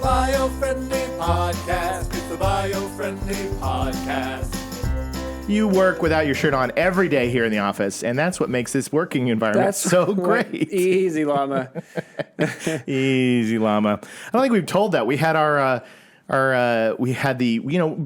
the Biofriendly Podcast. It's the Biofriendly Podcast. You work without your shirt on every day here in the office, and that's what makes this working environment so great. Easy, llama. Easy, llama. I don't think we've told that. We had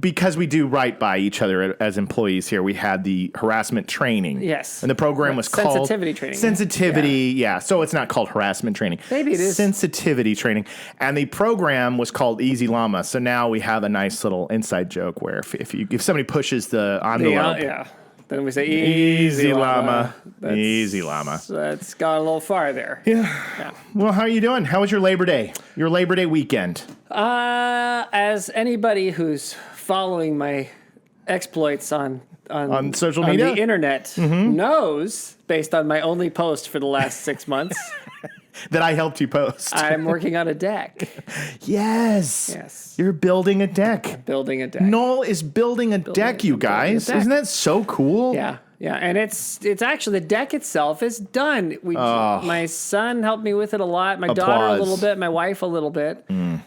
because we do right by each other as employees here, we had the harassment training. Yes. And the program was called sensitivity training. Sensitivity, yeah. So it's not called harassment training. Maybe it is. Sensitivity training. And the program was called Easy Llama. So now we have a nice little inside joke where if somebody pushes the envelope. Then we say, easy llama. Easy llama. That's gone a little far there. Yeah. Well, how are you doing? How was your Labor Day? Your Labor Day weekend? As anybody who's following my exploits on social media? On the internet knows, based on my only post for the last 6 months, that I helped you post. I'm working on a deck. Yes. You're building a deck. Building a deck. Noel is building a deck, you guys. Isn't that so cool? Yeah. And it's actually, the deck itself is done. My son helped me with it a lot. My daughter a little bit. My wife a little bit.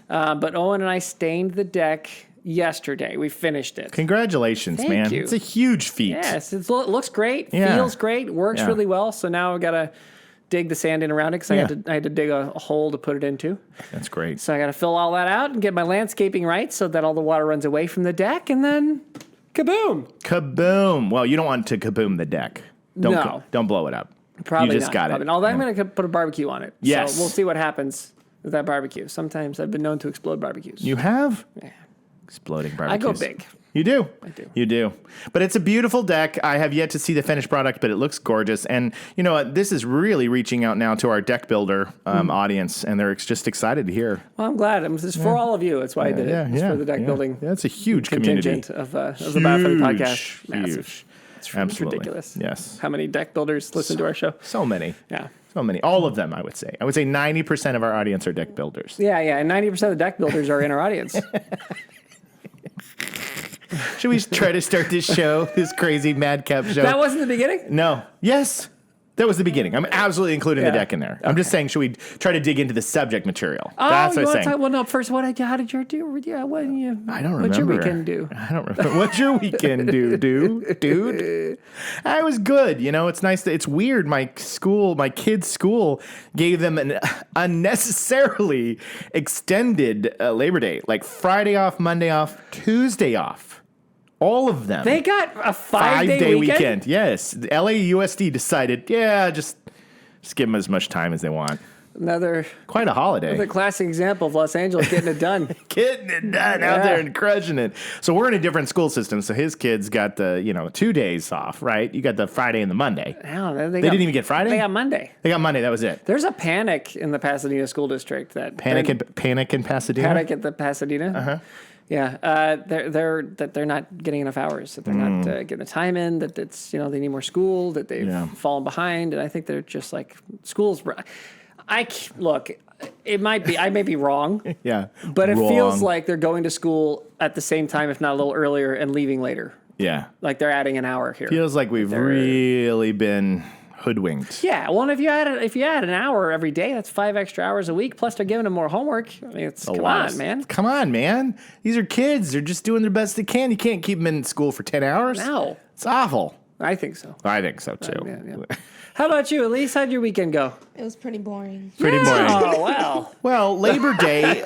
But Owen and I stained the deck yesterday. We finished it. Congratulations, man. Thank you. It's a huge feat. Yes. It looks great. Yeah. Feels great. Works really well. So now I've got to dig the sand in around it because I had to dig a hole to put it into. That's great. So I got to fill all that out and get my landscaping right so that all the water runs away from the deck, and then kaboom. Kaboom. Well, you don't want to kaboom the deck. Don't blow it up. Probably you just got it. Although I'm going to put a barbecue on it. Yes. So we'll see what happens with that barbecue. Sometimes I've been known to explode barbecues. You have? Yeah. Exploding barbecues. I go big. You do. I do. You do. But it's a beautiful deck. I have yet to see the finished product, but it looks gorgeous. And you know what? This is really reaching out now to our deck builder audience, and they're just excited to hear. Well, I'm glad. This is for all of you. That's why I did it. It's for the deck building. That's a huge contingent community. of the Biofriendly Podcast. Massive. Huge. It's Absolutely. ridiculous. Yes. How many deck builders listen to our show? So many. Yeah. So many. All of them, I would say. I would say 90% of our audience are deck builders. Yeah. And 90% of the deck builders are in our audience. Should we try to start this show, this crazy madcap show? That wasn't the beginning? No. Yes. That was the beginning. I'm absolutely including the deck in there. I'm just saying, should we try to dig into the subject material? That's what I'm saying. Well, no, first, how did you do? Yeah, what did you? I don't remember. What'd your weekend do? I don't remember. What's your weekend dude? I was good. You know, it's nice that it's weird. My kids' school gave them an unnecessarily extended Labor Day, like Friday off, Monday off, Tuesday off. All of them. They got a 5-day weekend. Yes. The LAUSD decided, just give them as much time as they want. Quite a holiday. Another classic example of Los Angeles getting it done. Getting it done out there and crushing it. So we're in a different school system. So his kids got the 2 days off, right? You got the Friday and the Monday. They didn't even get Friday? They got Monday. That was it. There's a panic in the Pasadena school district. Panic in Pasadena? Panic at the Pasadena. Uh-huh. Yeah, they're not getting enough hours. That they're not getting the time in. That it's they need more school. That they've fallen behind, and I think they're just like schools. Look, it might be. I may be wrong. But it feels like they're going to school at the same time, if not a little earlier, and leaving later. Yeah, like they're adding an hour here. Feels like we've really been hoodwinked. Yeah, well, if you add an hour every day, that's 5 extra hours a week. Plus, they're giving them more homework. I mean, come on, man. These are kids. They're just doing their best they can. You can't keep them in school for 10 hours. No, it's awful. I think so. I think so too. Yeah. How about you, Elise? How'd your weekend go? It was pretty boring. Boring. Oh, wow. Well, Labor Day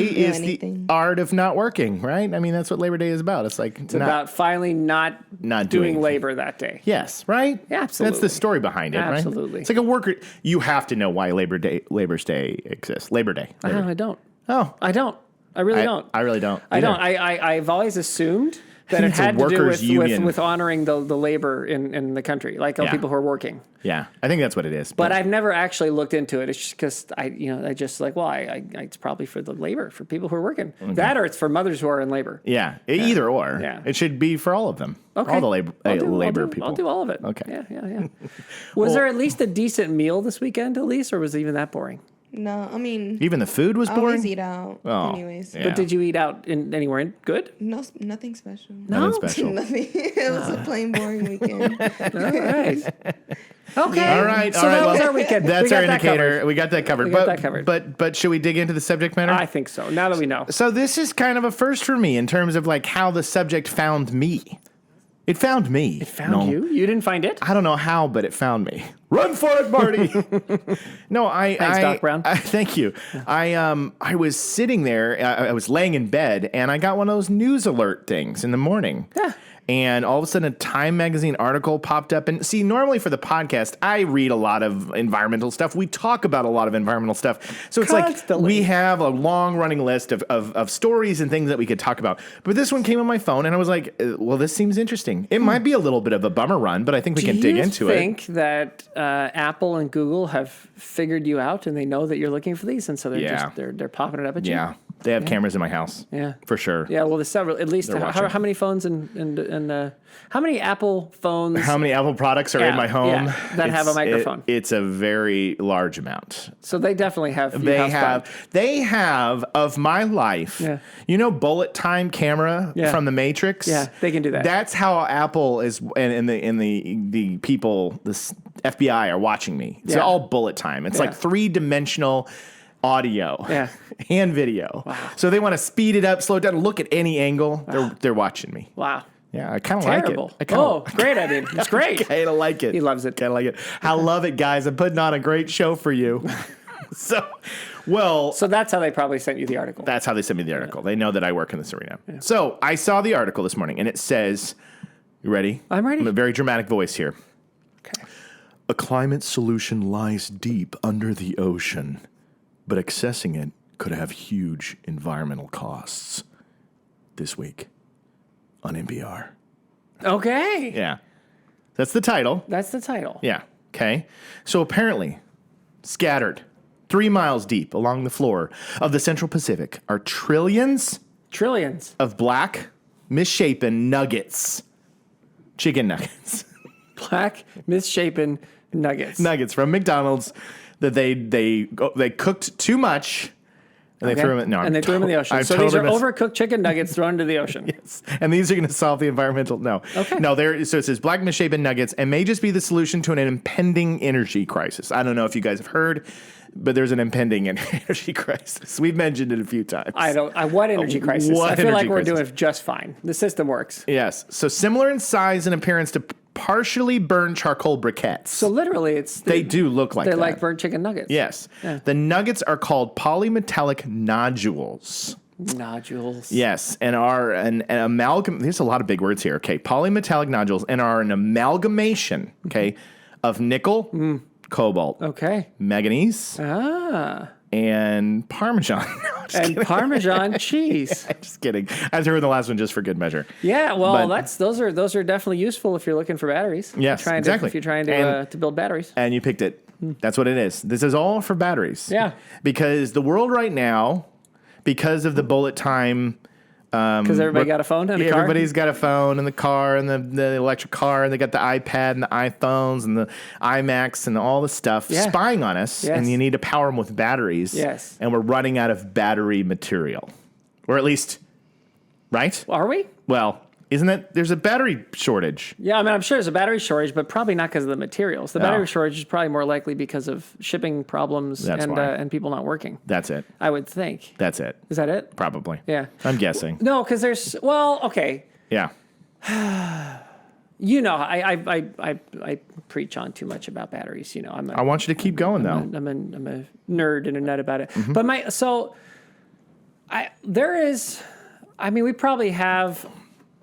is the art of not working, right? I mean, that's what Labor Day is about. It's about finally not doing labor that day. Yes, right? Yeah, absolutely. That's the story behind it, right? Absolutely. It's like a worker. You have to know why Labor's Day exists. Labor Day. I don't. Oh. I don't. I really don't. I really don't. I don't. I've always assumed that it had to do with honoring the labor in the country, like people who are working. Yeah, I think that's what it is. But I've never actually looked into it. It's just because I just like, it's probably for the labor, for people who are working. Okay. That or it's for mothers who are in labor. Yeah, either or. Yeah. It should be for all of them. Okay. All the labor people. I'll do all of it. Okay. Yeah. Was there at least a decent meal this weekend, Elise, or was it even that boring? No, I mean... Even the food was I boring? always eat out, anyways. Yeah. But did you eat out anywhere good? No, nothing special. Nothing special. Nothing. It was a plain, boring weekend. All right. Okay. All right. So that was our weekend. That's our indicator. Covered. We got that covered. We got that covered. But should we dig into the subject matter? I think so. Now that we know. So this is kind of a first for me in terms of like how the subject found me. It found me. It found you? You didn't find it? I don't know how, but it found me. Run for it, Marty. Thanks, Doc Brown. Thank you. I was sitting there. I was laying in bed, and I got one of those news alert things in the morning. Yeah. And all of a sudden, a Time magazine article popped up. And see, normally for the podcast, I read a lot of environmental stuff. We talk about a lot of environmental stuff. So it's Constantly. like we have a long running list of stories and things that we could talk about. But this one came on my phone, and I was like, well, this seems interesting. It might be a little bit of a bummer run, but I think we can dig into it. Do you think that Apple and Google have figured you out and they know that you're looking for these, and so they're popping it up at you? Yeah. They have cameras in my house. Yeah. For sure. Yeah, well, there's several. At least how many phones and how many Apple phones? How many Apple products are in my home that have a microphone? It's a very large amount. So they definitely have. They have of my life. Yeah. You know, bullet time camera from the Matrix. Yeah, they can do that. That's how Apple is, and the people, the FBI are watching me. It's all bullet time. It's like 3-dimensional audio and video. Wow. So they want to speed it up, slow it down, look at any angle. They're watching me. Wow. Yeah, I kind of like it. Great. I mean, it's great. I kind of like it. He loves it. Kind of like it. I love it, guys. I'm putting on a great show for you. So that's how they probably sent you the article. That's how they sent me the article. They know that I work in this arena. Yeah. So I saw the article this morning, and it says, you ready? I'm ready. I'm a very dramatic voice here. Okay. A climate solution lies deep under the ocean, but accessing it could have huge environmental costs. This week on NPR. Okay. Yeah. That's the title. Yeah. Okay. So apparently, scattered 3 miles deep along the floor of the Central Pacific are trillions of black, misshapen nuggets. Chicken nuggets. Black, misshapen nuggets. Nuggets from McDonald's that they cooked too much. And they threw them in the ocean. So these are overcooked chicken nuggets thrown into the ocean. Yes. And these are going to solve the environmental... No. Okay. No, so it says black misshapen nuggets and may just be the solution to an impending energy crisis. I don't know if you guys have heard, but there's an impending energy crisis. We've mentioned it a few times. What energy crisis? I feel like we're doing just fine. The system works. Yes. So similar in size and appearance to partially burned charcoal briquettes. So literally, they do look like they're like burnt chicken nuggets. Yes. Yeah. The nuggets are called polymetallic nodules. Nodules. Yes, and are an amalgam. There's a lot of big words here. Okay, polymetallic nodules, and are an amalgamation. Okay, of nickel, cobalt, manganese, and Parmesan. Parmesan cheese. I'm just kidding. I threw in the last one just for good measure. Yeah, well, those are definitely useful if you're looking for batteries. Yes, exactly. If you're trying to build batteries. And you picked it. That's what it is. This is all for batteries. Yeah. Because the world right now, because of the bullet time... Because everybody got a phone and a car? Everybody's got a phone in the car and the electric car, and they got the iPad and the iPhones and the iMacs and all the stuff spying on us, and you need to power them with batteries. Yes. And we're running out of battery material. Or at least, right? Are we? Well, isn't it? There's a battery shortage. Yeah, I mean, I'm sure there's a battery shortage, but probably not because of the materials. The battery shortage is probably more likely because of shipping problems and people not working. That's it. I would think. That's it. Is that it? Probably. Yeah. I'm guessing. No, because there's, okay. Yeah. You know, I preach on too much about batteries. You know, I want you to keep going, though. I'm a nerd and a nut about it. Mm-hmm. But we probably have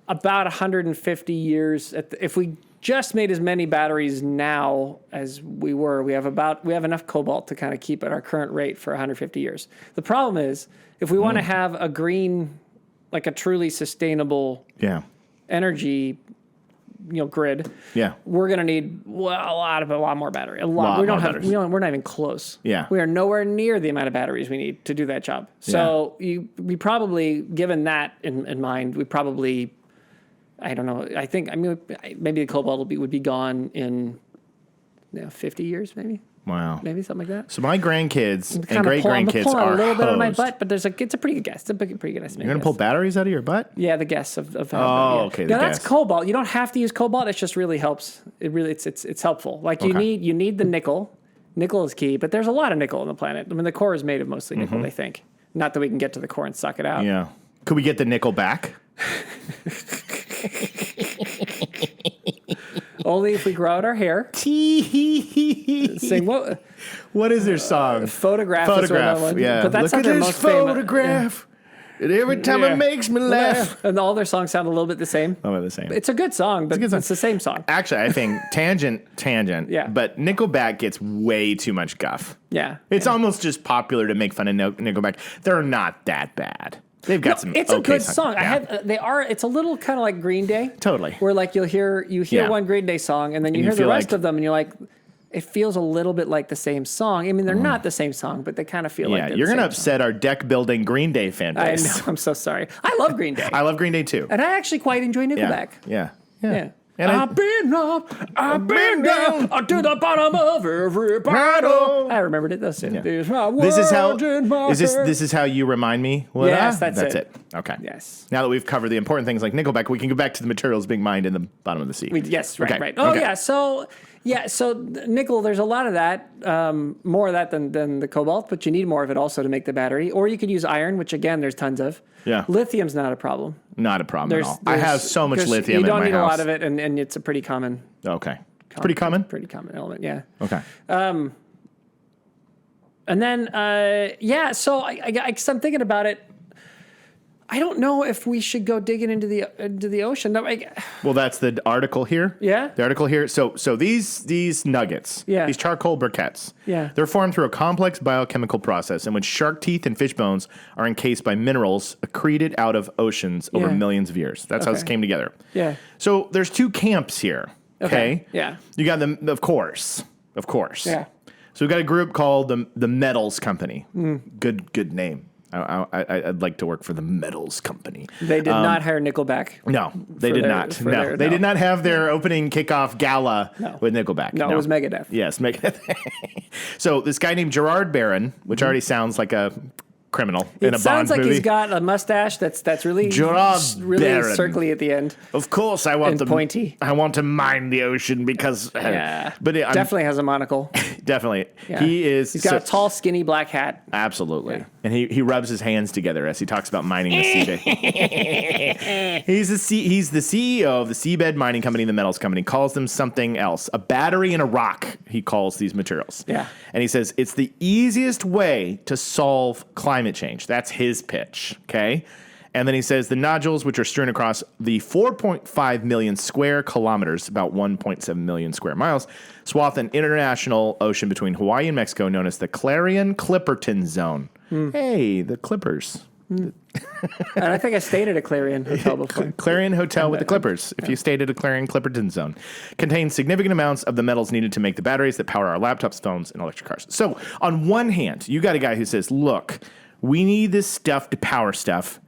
about 150 years. If we just made as many batteries now as we have enough cobalt to kind of keep at our current rate for 150 years. The problem is, if we want to have a green, like a truly sustainable energy, grid, we're going to need a lot more battery. A lot. We're not even close. Yeah. We are nowhere near the amount of batteries we need to do that job. So we probably, given that in mind, we probably, I don't know. Maybe the cobalt would be gone in 50 years maybe. Wow. Maybe something like that. So my grandkids and I'm great-grandkids pulling are a little bit out of my hosed. butt, but it's a pretty good guess. It's a pretty good estimate. You're going to pull batteries out of your butt? Yeah, the guess of how. Oh, Yeah. okay. Now The that's guess. cobalt. You don't have to use cobalt. It just really helps. It's helpful. Like you need the nickel. Nickel is key, but there's a lot of nickel on the planet. I mean, the core is made of mostly nickel. They think. Not that we can get to the core and suck it out. Yeah. Could we get the nickel back? Only if we grow out our hair. Sing what? What is their song? Photograph. Is Photograph. one. Yeah. But that's Look not at their this most famous. photograph. And every time it makes me laugh. And all their songs sound a little bit the same. Oh, they're the same. It's a good song, but good song. it's the same song. Actually, I think tangent. Yeah. But Nickelback gets way too much guff. Yeah. It's almost just popular to make fun of Nickelback. They're not that bad. They've got some. It's a okay good songs. song. Yeah. It's a little kind of like Green Day. Totally. Where like you hear Yeah. one Green Day song and then you you hear the feel rest like- of them and you're like, it feels a little bit like the same song. I mean, they're not the same song, but they kind of feel like Yeah, they're you're the gonna same upset our deck building Green Day fan song. I base. know. I'm so sorry. I love Green Day, I love Green Day too. and I actually quite enjoy Nickelback. Yeah. Yeah. And I've been up, I've been down, to the bottom of every bottle. I remembered it. That's it. There's my This is how. world in my Is this head. this is how you remind me? What Yes, I- that's it. Okay. Yes. Now that we've covered the important things like Nickelback, we can go back to the materials being mined in the bottom of the sea. Yes, right, Okay, right. Oh, okay. yeah. So nickel, there's a lot of that, more of that than the cobalt, but you need more of it also to make the battery. Or you could use iron, which again, there's tons of. Yeah. Lithium's not a problem. Not a problem at all. I have so much lithium You in don't my need house. a lot of it, and it's a pretty common. Okay. It's pretty common. Pretty common element, yeah. Okay. And then, so cause I'm thinking about it. I don't know if we should go digging into the ocean. No, Well, that's the article here. Yeah? The article here. So these nuggets, Yeah. these charcoal briquettes, Yeah. they're formed through a complex biochemical process in which shark teeth and fish bones are encased by minerals accreted out of oceans over Yeah. millions of years. That's how this Okay. came together. Yeah. So there's two camps here. Okay. Yeah. You got them, of course. Yeah. So we've got a group called the Metals Company. Hmm. Good name. I'd like to work for the Metals Company. They did not hire Nickelback. No, they For did their- not. for No, their- they no. did not have their opening kickoff gala No. with Nickelback. No, it was Megadeth. Yes, Megadeth. So this guy named Gerard Barron, which already sounds like a criminal in a Bond It sounds like movie. he's got a mustache that's really Gerard really Barron. circly at the end. Of course, I want And to pointy. I want to mine the ocean because. Yeah, but I'm, definitely has a monocle. definitly, Yeah. he is. He's got a tall, skinny black hat. Absolutely. Yeah. And he rubs his hands together as he talks about mining the seabed. He's the CEO of the seabed mining company, the metals company, calls them something else. A battery in a rock, he calls these materials. Yeah. And he says it's the easiest way to solve climate change. That's his pitch, okay? And then he says the nodules, which are strewn across the 4.5 million square kilometers, about 1.7 million square miles, swath an international ocean between Hawaii and Mexico known as the Clarion-Clipperton Zone. Hey, the Clippers. And I think I stayed at a Clarion hotel before. Clarion Hotel with the Clippers, if you stayed at a Clarion-Clipperton Zone, contains significant amounts of the metals needed to make the batteries that power our laptops, phones, and electric cars. So on one hand, you got a guy who says, look, we need this stuff to power stuff.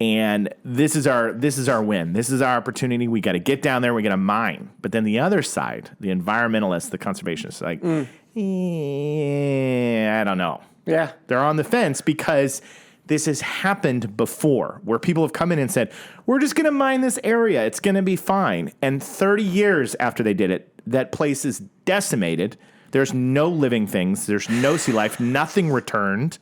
And this is our win. This is our opportunity. We got to get down there. We got to mine. But then the other side, the environmentalists, the conservationists, like, I don't know. Yeah. They're on the fence because this has happened before, where people have come in and said, "We're just going to mine this area. It's going to be fine." And 30 years after they did it, that place is decimated. There's no living things. There's no sea life. Nothing returned.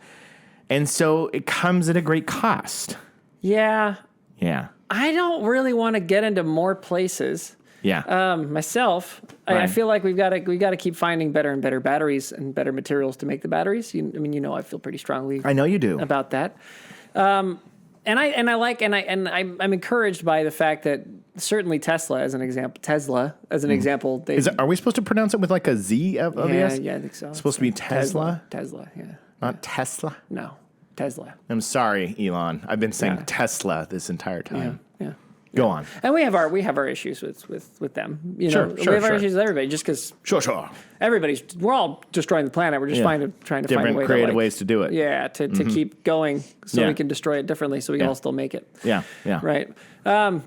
And so it comes at a great cost. Yeah. Yeah. I don't really want to get into more places. Yeah. Myself, I Right. feel like we got to keep finding better and better batteries and better materials to make the batteries. I feel pretty strongly I know you do. about that. I'm encouraged by the fact that certainly Tesla as an example, they Are we supposed to pronounce it with like a Z of the S? yeah, I think so. It's supposed to be Tesla? Tesla, yeah. Not Tesla? No, Tesla. I'm sorry, Elon. I've been saying Yeah. Tesla this entire time. Yeah. Go on. And we have our issues with them. You know, Sure, we have our issues with everybody just because Sure. we're all destroying the planet. We're just trying to find a Different way creative to, ways to do it. Yeah, to keep going so we can destroy it differently so we can all still make it. Yeah. Right.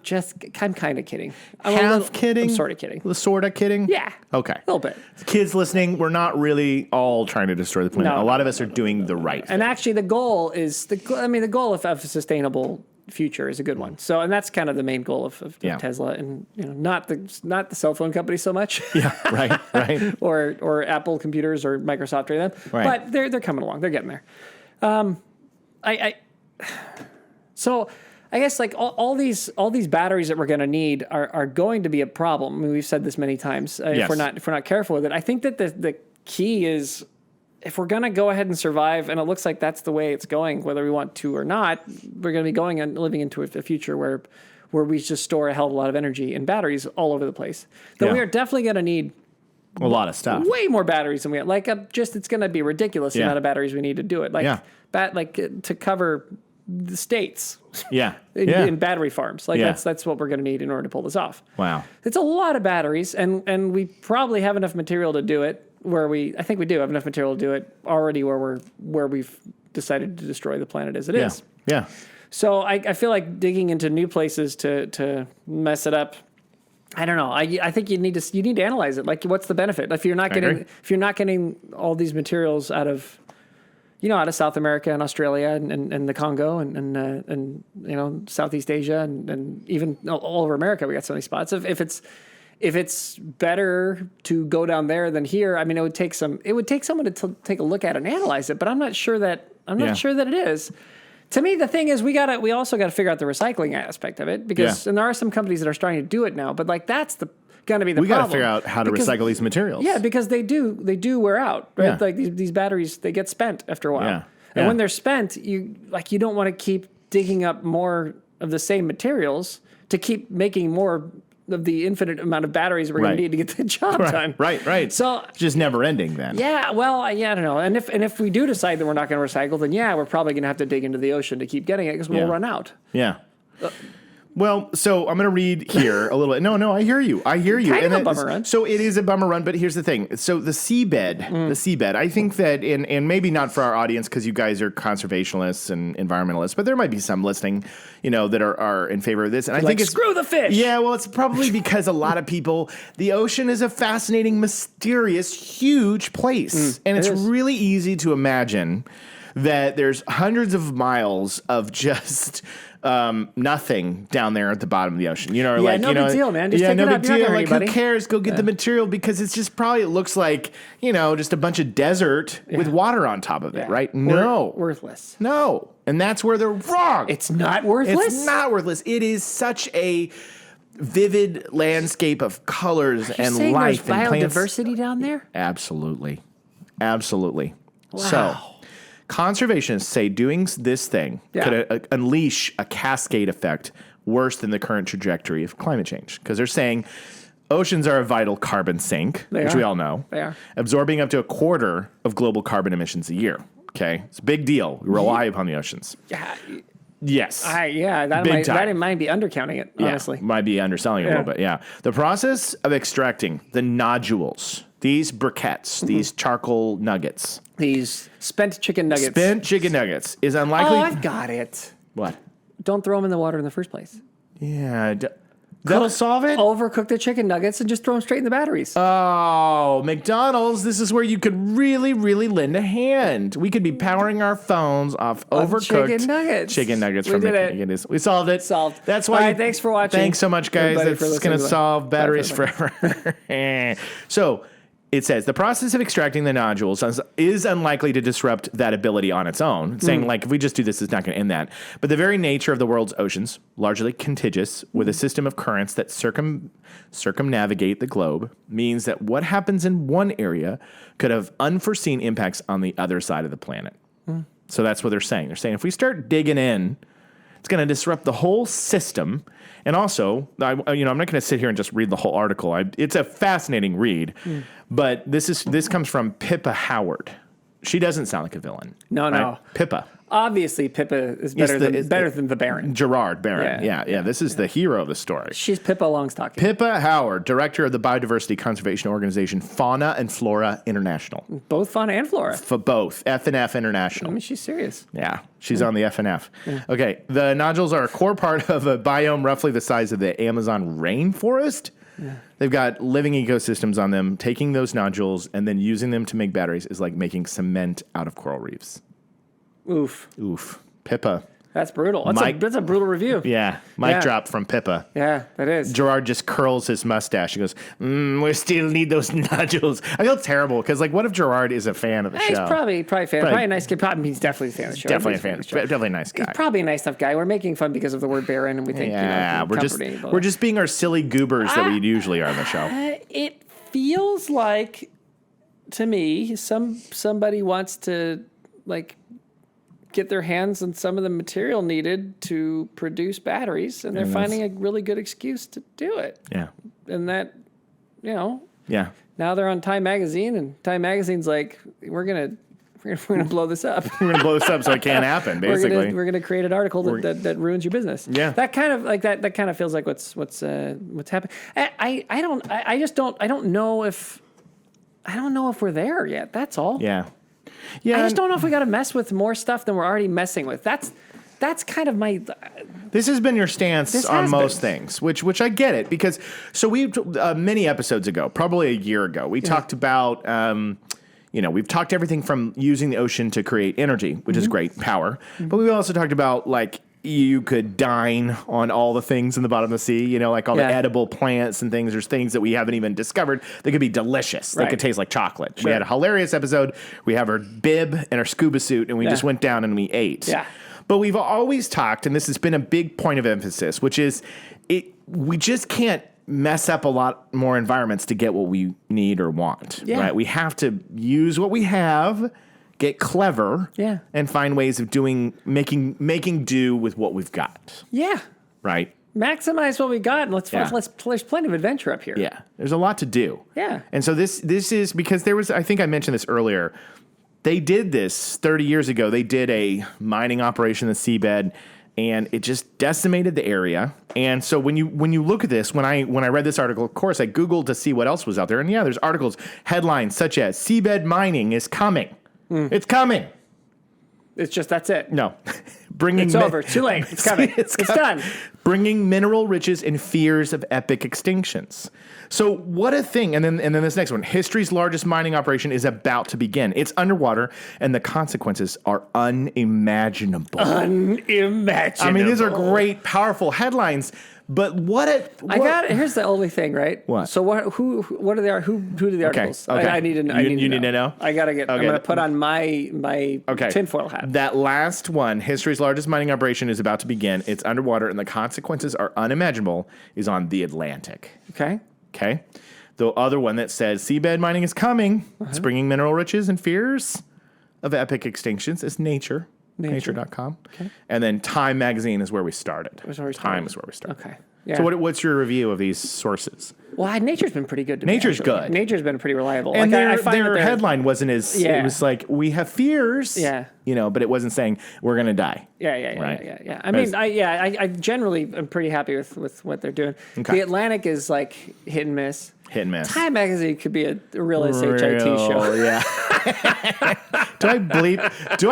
Just, I'm kind of kidding. Kidding? I'm sort of kidding. Sort of kidding? Yeah. Okay. A little bit. Kids listening, we're not really all trying to destroy the planet. No. A lot of us are doing the right And thing. actually, the goal of a sustainable future is a good one. So, and that's kind of the main goal of Tesla, and not the cell phone company so much. Yeah, right. or Apple computers or Microsoft or them. Right. But they're coming along. They're getting there. So I guess like all these batteries that we're going to need are going to be a problem. I mean, we've said this many times. If we're not careful with it, I think that the key is, if we're going to go ahead and survive, and it looks like that's the way it's going, whether we want to or not, we're going to be going and living into a future where we just store a hell of a lot of energy in batteries all over the place. That we are definitely going to need a lot of stuff. way more batteries than we have. Like it's going to be ridiculous the amount of batteries we need to do it. To cover the states. In battery farms. That's what we're going to need in order to pull this off. Wow. It's a lot of batteries, and we probably have enough material to do it. I think we do have enough material to do it already where we've decided to destroy the planet as it is. Yeah. So I feel like digging into new places to mess it up, I don't know. I think you need to analyze it. Like, what's the benefit if you're not getting all these materials out of South America and Australia and the Congo and Southeast Asia and even all over America, we got so many spots. If it's better to go down there than here, I mean, it would take someone to take a look at it and analyze it. But I'm not sure that it is. To me, the thing is, we also got to figure out the recycling aspect of it, because and there are some companies that are starting to do it now. But like that's going to be the problem. We got to figure out how to recycle these materials. Yeah, because they do wear out, right? Yeah. Like these batteries, they get spent after a while. Yeah. And when they're spent, you don't want to keep digging up more of the same materials to keep making more of the infinite amount of batteries we're going to need to get the job done. Right. So it's just never ending then. Yeah, well, I don't know. And if we do decide that we're not going to recycle, then we're probably going to have to dig into the ocean to keep getting it, because we'll run out. Yeah. Well, so I'm going to read here a little bit. No, I hear you. Kind of a bummer run. So it is a bummer run, but here's the thing. So the seabed, I think that, and maybe not for our audience because you guys are conservationists and environmentalists, but there might be some listening, that are in favor of this. And I think it's screw the fish. Yeah, well, it's probably because a lot of people, the ocean is a fascinating, mysterious, huge place. And it's really easy to imagine that there's hundreds of miles of just nothing down there at the bottom of the ocean. Big deal, man. Just take it up. Big deal. Like, who cares? Go get the material, because it's just it looks like, just a bunch of desert with water on top of it, right? No. Worthless. No. And that's where they're wrong. It's not worthless? It's not worthless. It is such a vivid landscape of colors and life and plants. Biodiversity down there? Absolutely. Wow. So, conservationists say doing this thing could unleash a cascade effect worse than the current trajectory of climate change. Because they're saying oceans are a vital carbon sink, which we all know. They are. Absorbing up to a quarter of global carbon emissions a year. Okay? It's a big deal. We rely upon the oceans. Yeah. Yes. That might be undercounting it, honestly. Might be underselling it a little bit, The process of extracting the nodules, these briquettes, these charcoal nuggets. These spent chicken nuggets. Is unlikely. Oh, I've got it. What? Don't throw them in the water in the first place. Yeah. That'll solve it? Overcook the chicken nuggets and just throw them straight in the batteries. Oh, McDonald's, this is where you could really, really lend a hand. We could be powering our phones off overcooked chicken nuggets. We did it. We solved it. That's why. All right, thanks for watching. Thanks so much, guys. That's going to solve batteries forever. So, it says the process of extracting the nodules is unlikely to disrupt that ability on its own. It's saying, if we just do this, it's not going to end that. But the very nature of the world's oceans, largely contiguous with a system of currents that circumnavigate the globe, means that what happens in one area could have unforeseen impacts on the other side of the planet. So that's what they're saying. They're saying if we start digging in, it's going to disrupt the whole system. And also, I'm not going to sit here and just read the whole article. It's a fascinating read. But this comes from Pippa Howard. She doesn't sound like a villain. No, right? no. Pippa. Obviously, Pippa is better than the Baron. Gerard Baron. Yeah. This is the hero of the story. She's Pippa Longstocking. Pippa Howard, director of the biodiversity conservation organization Fauna and Flora International. Both fauna and flora. For both F&F International. I mean, she's serious. Yeah, she's on the F&F. Okay, the nodules are a core part of a biome roughly the size of the Amazon rainforest. Yeah. They've got living ecosystems on them. Taking those nodules and then using them to make batteries is like making cement out of coral reefs. Oof. Pippa. That's brutal. That's a brutal review. Yeah. Mic drop from Pippa. Yeah, that is. Gerard just curls his mustache. He goes, we still need those nodules. I feel terrible because, like, what if Gerard is a fan of the show? He's probably a fan. Probably a nice kid. He's definitely a fan of the show. Definitely a fan. Definitely a nice guy. He's probably a nice enough guy. We're making fun because of the word Baron, and we think, we're just being our silly goobers that we usually are on the show. It feels like, to me, somebody wants to, like, get their hands on some of the material needed to produce batteries, and they're finding a really good excuse to do it. Yeah. And that, Yeah. now they're on Time Magazine, and Time Magazine's like, we're gonna blow this up. We're gonna blow this up so it can't happen. Basically, we're gonna create an article that ruins your business. Yeah. That kind of like that kind of feels like what's happening. I don't know if we're there yet. That's all. Yeah. Yeah, I just don't know if we got to mess with more stuff than we're already messing with. That's kind of my. This has been your stance on most things, which I get it because we many episodes ago, probably a year ago, we talked about we've talked everything from using the ocean to create energy, which is great power, but we also talked about like. You could dine on all the things in the bottom of the sea, like all the edible plants and things. There's things that we haven't even discovered that could be delicious. They could taste like chocolate. Sure. We had a hilarious episode. We have our bib and our scuba suit, and we just went down and we ate. Yeah. But we've always talked, and this has been a big point of emphasis, which is we just can't mess up a lot more environments to get what we need or want. Yeah. Right? We have to use what we have. Get clever, and find ways of making do with what we've got. Yeah, right. Maximize what we got, and let's. There's plenty of adventure up here. Yeah, there's a lot to do. Yeah, and so this is because there was. I think I mentioned this earlier. They did this 30 years ago. They did a mining operation in the seabed, and it just decimated the area. And so when you look at this, when I read this article, of course I Googled to see what else was out there, and there's articles, headlines such as "Seabed mining is coming." It's coming. It's just that's it. No, it's over. Too late. It's coming. It's done. Bringing mineral riches and fears of epic extinctions. So what a thing! And then this next one: history's largest mining operation is about to begin. It's underwater, and the consequences are unimaginable. Unimaginable. I mean, these are great, powerful headlines. But here's the only thing, right? What? So who do the articles? Okay. I need to know. You need to know? I gotta get. Okay. I'm gonna put on my tinfoil hat. That last one, history's largest mining operation is about to begin. It's underwater, and the consequences are unimaginable. Is on the Atlantic. Okay. The other one that says seabed mining is coming. It's bringing mineral riches and fears of epic extinctions. Is Nature. Nature.com. Okay. And then Time Magazine is where we started. Time is where we started. Okay. Yeah. So what's your review of these sources? Well, Nature's been pretty good to Nature's me. good. Nature's been pretty reliable. And their headline wasn't as, it was like, we have fears, but it wasn't saying, we're going to die. Yeah. I mean, I generally am pretty happy with what they're doing. Okay. The Atlantic is like hit and miss. Time Magazine could be a real SHIT show. Yeah. Do I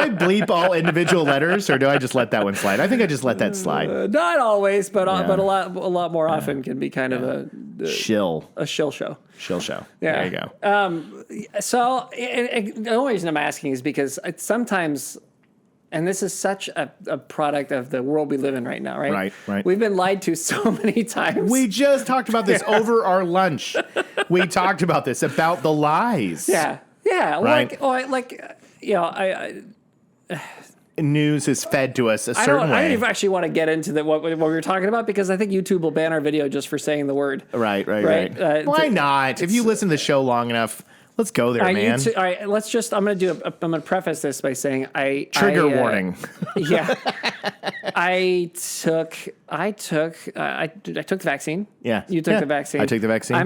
bleep all individual letters, or do I just let that one slide? I think I just let that slide. Not always, but a lot more often can be kind of a shill show. Shill show. Yeah. There you go. So the only reason I'm asking is because sometimes. And this is such a product of the world we live in right now, right? Right. We've been lied to so many times. We just talked about this over our lunch. We talked about this, about the lies. Yeah. Right. News is fed to us a certain way. I don't even actually want to get into what we were talking about because I think YouTube will ban our video just for saying the word. Right. Why not? If you listen to the show long enough, Let's go there, man. All right, let's just. I'm going to preface this by saying Trigger warning. Yeah, I took the vaccine. Yeah, you took the vaccine. I took the vaccine.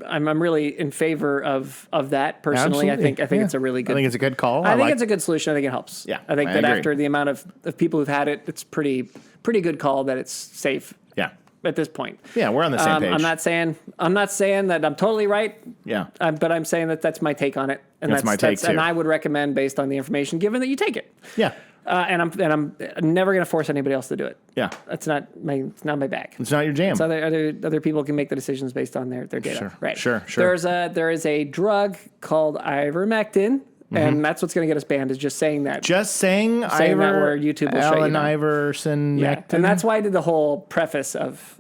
I'm really in favor of that personally. Absolutely. I think it's a really good. I think it's a good call. I think it's a good solution. I think it helps. Yeah, I think I that agree. after the amount of people who've had it, it's pretty good call that it's safe. Yeah. At this point. Yeah, we're on the same page. I'm not saying that I'm totally right. Yeah. But I'm saying that that's my take on it. And that's my take too. And I would recommend based on the information given that you take it. Yeah. And I'm never going to force anybody else to do it. Yeah. It's not my bag. It's not your jam. So other people can make the decisions based on their data. Sure. Right. Sure. There is a drug called ivermectin. And that's what's going to get us banned is just saying that. Just saying that where YouTube will show you. Iverson. Yeah. And that's why I did the whole preface of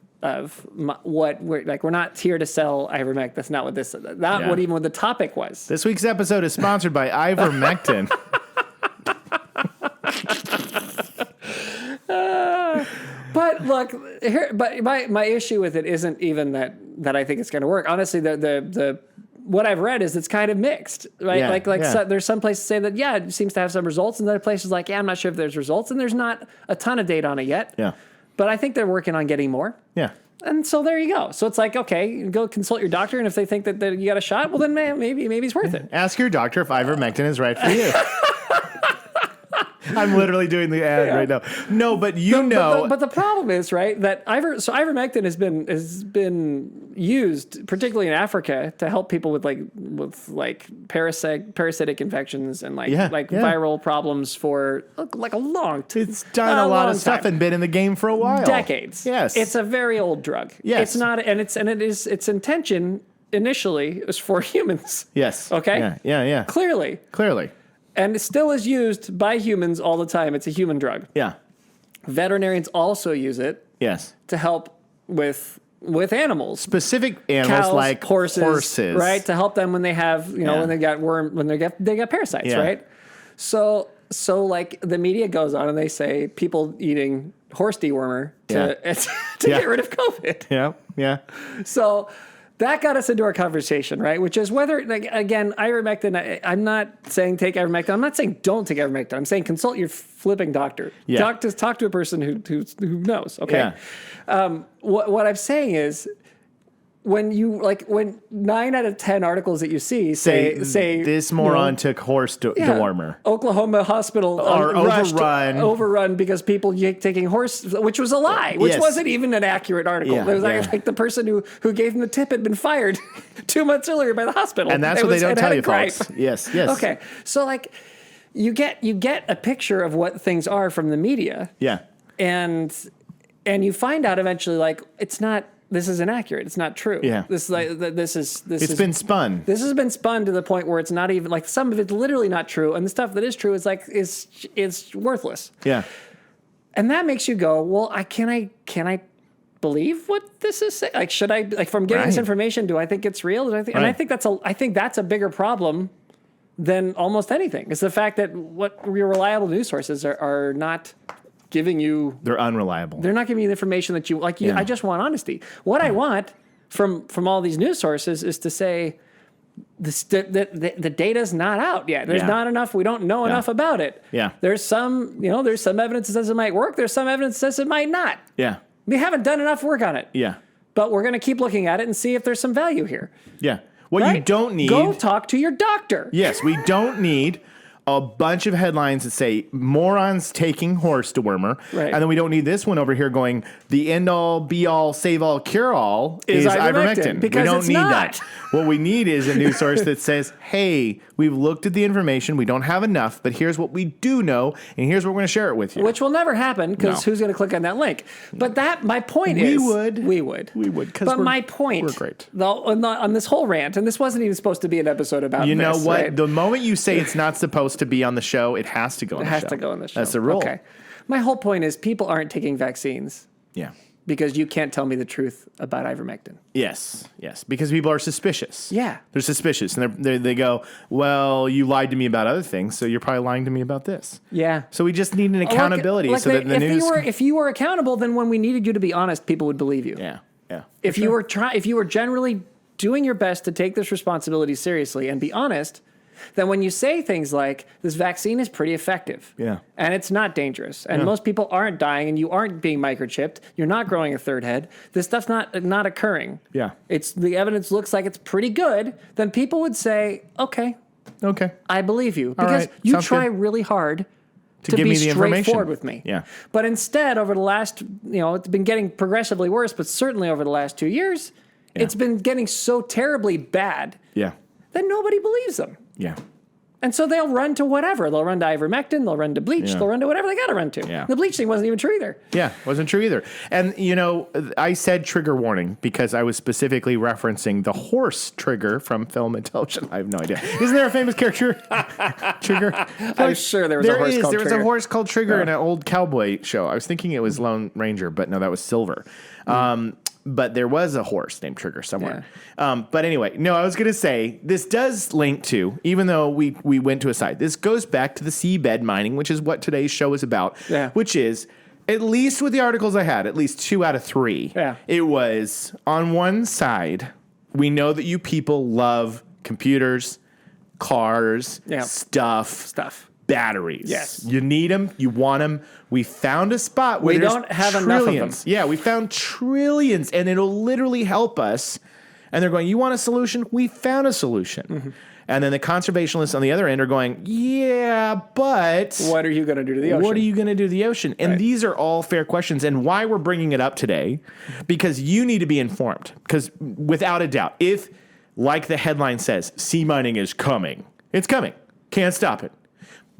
what we're not here to sell ivermectin. That's not what what even what the topic was. This week's episode is sponsored by ivermectin. But look, my issue with it isn't even that I think it's going to work. Honestly, the what I've read is it's kind of mixed, right? Yeah, So there's some places say that it seems to have some results, and other places like I'm not sure if there's results, and there's not a ton of data on it yet. Yeah. But I think they're working on getting more. Yeah. And so there you go. So it's like, okay, go consult your doctor, and if they think that you got a shot, well then maybe it's worth it. Ask your doctor if ivermectin is right for you. I'm literally doing the ad right now. No, but But the problem is, right, that ivermectin has been used, particularly in Africa, to help people with parasitic infections and viral problems for like a long time. It's done a lot of stuff and been in the game for a while. Decades. Yes. It's a very old drug. Yes. It's not, its intention initially was for humans. Yes. Okay? Yeah. Clearly. And it still is used by humans all the time. It's a human drug. Yeah. Veterinarians also use it. Yes. To help with animals. Specific animals cows, like horses. Right? To help them when they have, when they got parasites, right? So like the media goes on and they say people eating horse dewormer to get rid of COVID. Yeah. So that got us into our conversation, right? Which is whether, again, ivermectin, I'm not saying take ivermectin. I'm not saying don't take ivermectin. I'm saying consult your flipping doctor. Yeah. Talk to a person who knows, okay? Yeah. What I'm saying is, when 9 out of 10 articles that you see say this moron took horse dewormer. Oklahoma hospital overrun because people taking horse, which was a lie, which wasn't even an accurate article. Yeah, it was like the person who gave them the tip had been fired 2 months earlier by the hospital. And that's what they don't tell you, folks. Yes. Okay, so you get a picture of what things are from the media. Yeah. And you find out eventually it's not. This is inaccurate. It's not true. Yeah. It's been spun. This has been spun to the point where it's not even some of it's literally not true, and the stuff that is true is worthless. Yeah. And that makes you go, well, can I believe what this is saying? Should I from getting this information? Do I think it's real? And I think that's a bigger problem than almost anything. It's the fact that what your reliable news sources are not giving you. They're unreliable. They're not giving you the information that you like. I just want honesty. What I want from all these news sources is to say the data's not out yet. There's not enough. We don't know enough about it. Yeah. There's some evidence that says it might work. There's some evidence that says it might not. Yeah. We haven't done enough work on it. Yeah. But we're going to keep looking at it and see if there's some value here. Yeah. What you don't need. Go talk to your doctor. Yes, we don't need a bunch of headlines that say morons taking horse dewormer. Right. And then we don't need this one over here going, the end all, be all, save all, cure all is ivermectin. Because we don't it's need not. that. What we need is a news source that says, hey, we've looked at the information. We don't have enough, but here's what we do know, and here's what we're going to share it with you. Which will never happen because who's going to click on that link? But my point is... We would. But my point... We're great. On this whole rant, and this wasn't even supposed to be an episode about this. You know what? Right? The moment you say it's not supposed to be on the show, it has to go on the show. It has to go on the show. That's the rule. Okay. My whole point is people aren't taking vaccines. Yeah. Because you can't tell me the truth about ivermectin. Yes, because people are suspicious. Yeah. They're suspicious, and they go, well, you lied to me about other things, so you're probably lying to me about this. Yeah. So we just need an accountability so that the news... If you were accountable, then when we needed you to be honest, people would believe you. Yeah. If you were generally doing your best to take this responsibility seriously and be honest, then when you say things like, this vaccine is pretty effective, and it's not dangerous, and most people aren't dying, and you aren't being microchipped, you're not growing a third head, this stuff's not occurring. It's the evidence looks like it's pretty good, then people would say, okay, I believe you. Because you try really hard to give be me the information. straightforward with me. But instead, over the last, it's been getting progressively worse, but certainly over the last 2 years, it's been getting so terribly bad that nobody believes them. And so they'll run to whatever. They'll run to ivermectin, they'll run to bleach, they'll run to whatever they got to run to. The bleach thing wasn't even true either. Wasn't true either. And, I said trigger warning because I was specifically referencing the horse Trigger from film and television. I have no idea. Isn't there a famous character? Trigger? I'm sure there was a horse called Trigger. There was a horse called Trigger in an old cowboy show. I was thinking it was Lone Ranger, but no, that was Silver. But there was a horse named Trigger somewhere. But anyway, no, I was going to say, this does link to, even though we went to a side, this goes back to the seabed mining, which is what today's show is about, which is, at least with the articles I had, at least 2 out of 3, it was, on one side, we know that you people love computers, cars, stuff. Batteries. Yes. You need them. You want them. We found a spot where we there's don't have trillions. enough of them. Yeah, we found trillions, and it'll literally help us. And they're going, you want a solution? We found a solution. And then the conservationists on the other end are going, yeah, but what are you going to do to the ocean? What are you going to do to the ocean? And these are all fair questions. And why we're bringing it up today, because you need to be informed. Because without a doubt, if, like the headline says, sea mining is coming, it's coming. Can't stop it.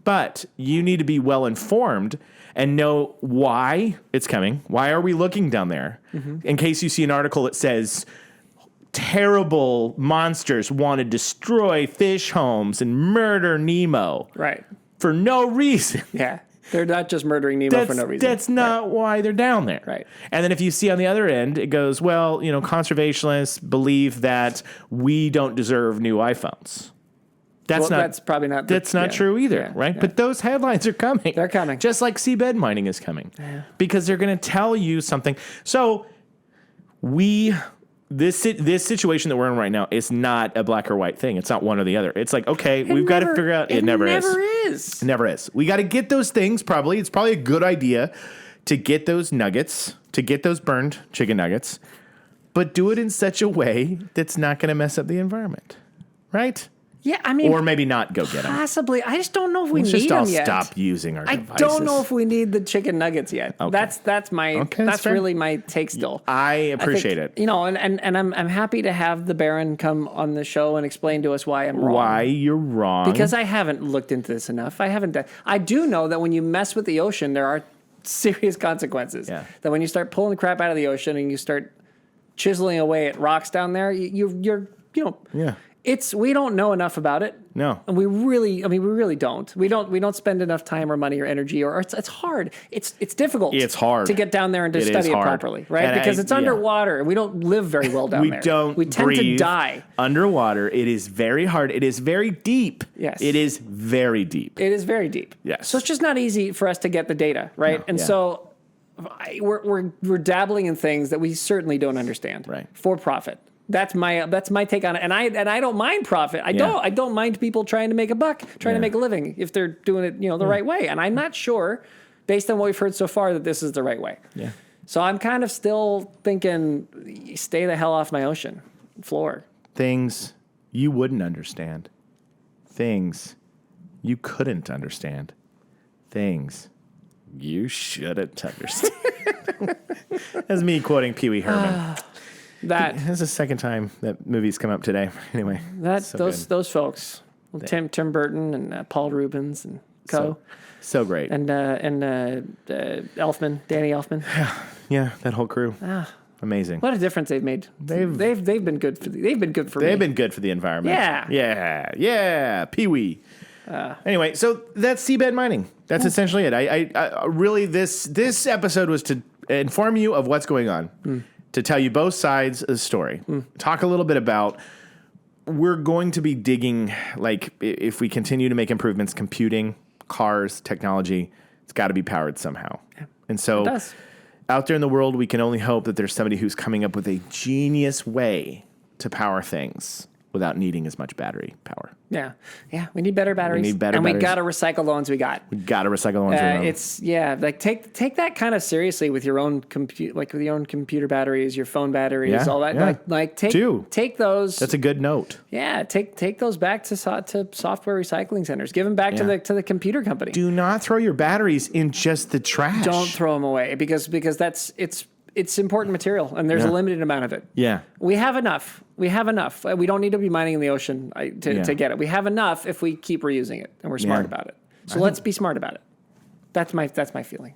But you need to be well informed and know why it's coming. Why are we looking down there? In case you see an article that says terrible monsters want to destroy fish homes and murder Nemo. For no reason. They're not just murdering Nemo for no reason. That's not why they're down there. And then if you see on the other end, it goes, well, conservationists believe that we don't deserve new iPhones. That's probably not. That's not true either, right? But those headlines are coming. They're coming, just like seabed mining is coming, because they're going to tell you something. So this situation that we're in right now is not a black or white thing. It's not one or the other. It's like, okay, we've got to figure out. It never is. It never is. We got to get those things. It's probably a good idea to get those nuggets, to get those burned chicken nuggets, but do it in such a way that's not going to mess up the environment, right? Yeah, I mean, or maybe not go get them. Possibly. I just don't know if we need them yet. Let's just all stop using our devices. I don't know if we need the chicken nuggets yet. That's really my take still. I appreciate it. And I'm happy to have the Baron come on the show and explain to us why I'm wrong. Why you're wrong. Because I haven't looked into this enough. I do know that when you mess with the ocean, there are serious consequences. That when you start pulling the crap out of the ocean and you start chiseling away at rocks down there, you're we don't know enough about it. No. And we really don't. We don't spend enough time or money or energy or it's hard. It's difficult. It's hard to get down there and to study it properly, right? And because it's underwater and we don't live very well down there. We tend to die. Underwater, it is very hard. It is very deep. Yes. It is very deep. It is very deep. Yes. So it's just not easy for us to get the data, right? So we're dabbling in things that we certainly don't understand. Right. For profit. That's my take on it, and I don't mind profit. I don't mind people trying to make a buck, trying to make a living if they're doing it the right way. And I'm not sure, based on what we've heard so far, that this is the right way. Yeah. So I'm kind of still thinking, stay the hell off my ocean floor. Things you wouldn't understand, things you couldn't understand, things you shouldn't understand. That's me quoting Pee Wee Herman. That's the second time that movie's come up today. Anyway, those folks, Tim Burton and Paul Rubens and co, so great, and Elfman, Danny Elfman. Yeah, that whole crew. Amazing. What a difference they've made. They've been good for me. They've been good for the environment. Yeah. Pee Wee. Anyway, so that's seabed mining. That's essentially it. I really this episode was to inform you of what's going on. To tell you both sides of the story. Talk a little bit about, we're going to be digging, like, if we continue to make improvements, computing, cars, technology, it's got to be powered somehow. Yeah. And so out there in the world, we can only hope that there's somebody who's coming up with a genius way to power things without needing as much battery power. Yeah. Yeah. We need better batteries. We need better and batteries. we got to recycle the ones we got. We got to recycle the ones we have. It's like take that kind of seriously with your own with your own computer batteries, your phone batteries, all that. Yeah. Like take those. That's a good note. Yeah, take those back to software recycling centers. Give them back to the computer company. Do not throw your batteries in just the trash. Don't throw them away because it's important material and there's a limited amount of it. Yeah. We have enough. We don't need to be mining in the ocean to get it. We have enough if we keep reusing it and we're smart about it. So let's be smart about it. That's my feeling.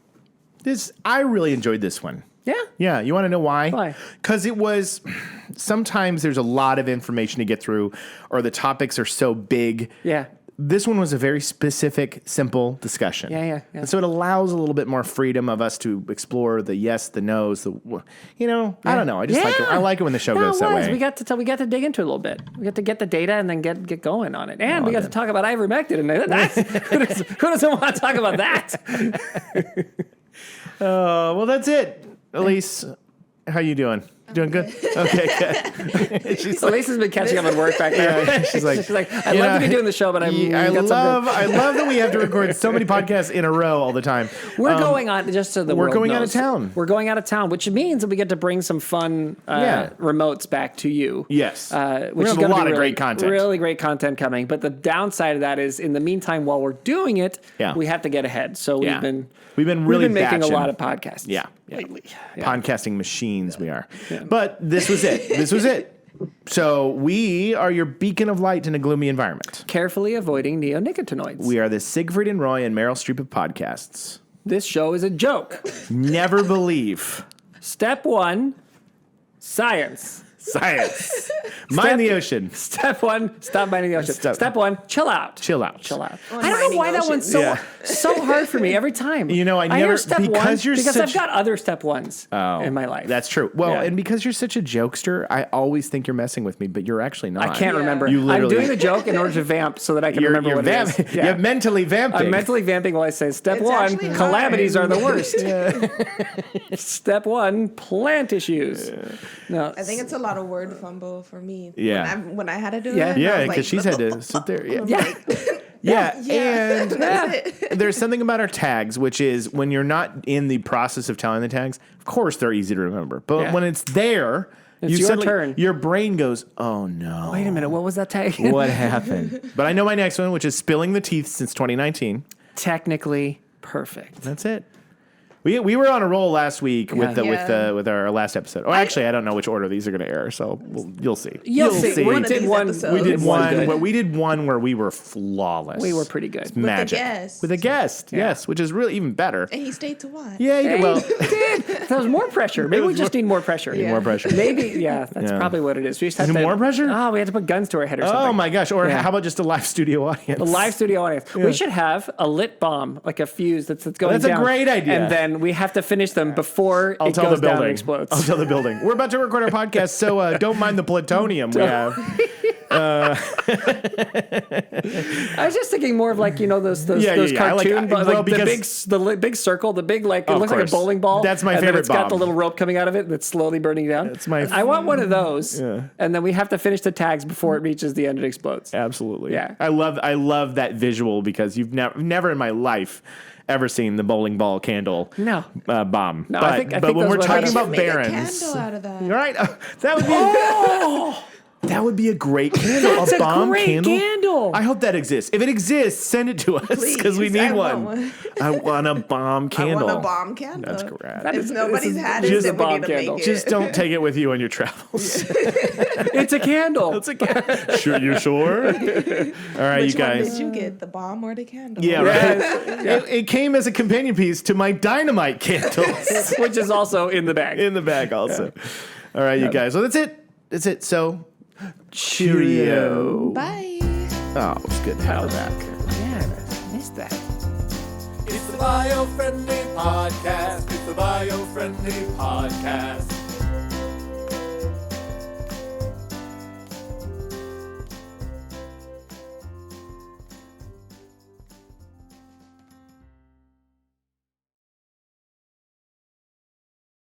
I really enjoyed this one. Yeah. Yeah. You want to know why? Why? Because sometimes there's a lot of information to get through or the topics are so big. Yeah. This one was a very specific, simple discussion. Yeah. And so it allows a little bit more freedom of us to explore the yes, the no's, I don't know. I just like it. I like it when the show goes that way. We got to dig into it a little bit. We got to get the data and then get going on it. And we got to talk about ivermectin. And who doesn't want to talk about that? Well, that's it. Elise, how you doing? Doing good? Okay, good. Elise has been catching up on work back there. Yeah, she's like, I'd love to be doing the show, but I love that we have to record so many podcasts in a row all the time. We're going on, just so the world going out knows. of town. We're going out of town, which means that we get to bring some fun remotes back to you. Yes. Which is a lot be of great content. Really great content coming. But the downside of that is, in the meantime, while we're doing it, we have to get ahead. So we've been making a lot of podcasts. Yeah. Lately. Yeah. Podcasting machines we are. Yeah. But this was it. So we are your beacon of light in a gloomy environment. Carefully avoiding neonicotinoids. We are the Siegfried and Roy and Meryl Streep of podcasts. This show is a joke. Never believe. Step 1, science. Mind the ocean. Step 1, stop minding the ocean. Step 1, chill out. Chill out. I don't know why that one's so hard for me every time. I never hear step because 1 because I've got other step 1s in my life. That's true. Well, and because you're such a jokester, I always think you're messing with me, but you're actually not. I can't remember. I'm doing the joke in order to vamp so that I can remember what it is. You're mentally vamping. I'm mentally vamping while I say step 1, calamities are the worst. Step 1, plant issues. No, I think it's a lot of word fumble for me. Yeah. When I had to do it. Yeah, because she's had to sit there. And there's something about our tags, which is when you're not in the process of telling the tags, of course they're easy to remember. But when it's there, it's your turn. Your brain goes, oh no. Wait a minute, what was that tag? What happened? But I know my next one, which is spilling the teeth since 2019. Technically perfect. That's it. We were on a roll last week with our last episode. Oh, actually, I don't know which order these are going to air, so you'll see. You'll see. We did one where we were flawless. We were pretty good. It's magic. With a guest, yes, which is really even better. And he stayed to watch. Yeah, he did. Well, there was more pressure. Maybe we just need more pressure. More pressure. Maybe, that's probably what it is. We just have more pressure? Oh, we had to put guns to our head or something. Oh my gosh! Or how about just a live studio audience? A live studio audience. Yeah. We should have a lit bomb, like a fuse that's going down. That's a great idea. And then we have to finish them before it goes down and explodes. I'll tell the building. We're about to record our podcast, so don't mind the plutonium we have. I was just thinking more of like those cartoon, the big circle, the big it looks like a bowling ball. That's my favorite. And then it's got the little rope coming out of it that's slowly burning down. I want one of those, and then we have to finish the tags before it reaches the end and explodes. Absolutely. Yeah. I love that visual because you've never in my life ever seen the bowling ball candle bomb. No, but, I think when we're talking about make barons, a candle out of that. right? That would be that would be a great candle. That's a bomb great candle. I hope that exists. If it exists, send it to us because we need one. I want a bomb candle. I want a bomb candle. That's correct. If nobody's had it, then we need to make it. Just don't take it with you on your travels. It's a candle. Sure, you sure? All right, Which you guys. one did you get, the bomb or the candle? Yeah, right. It came as a companion piece to my dynamite candles, which is also in the bag. In the bag, also. Yeah. All right, you guys. Well, that's it. So, cheerio. Bye. Oh, it was good to have that. Yeah, I missed that. It's the Biofriendly Podcast. It's the Biofriendly Podcast.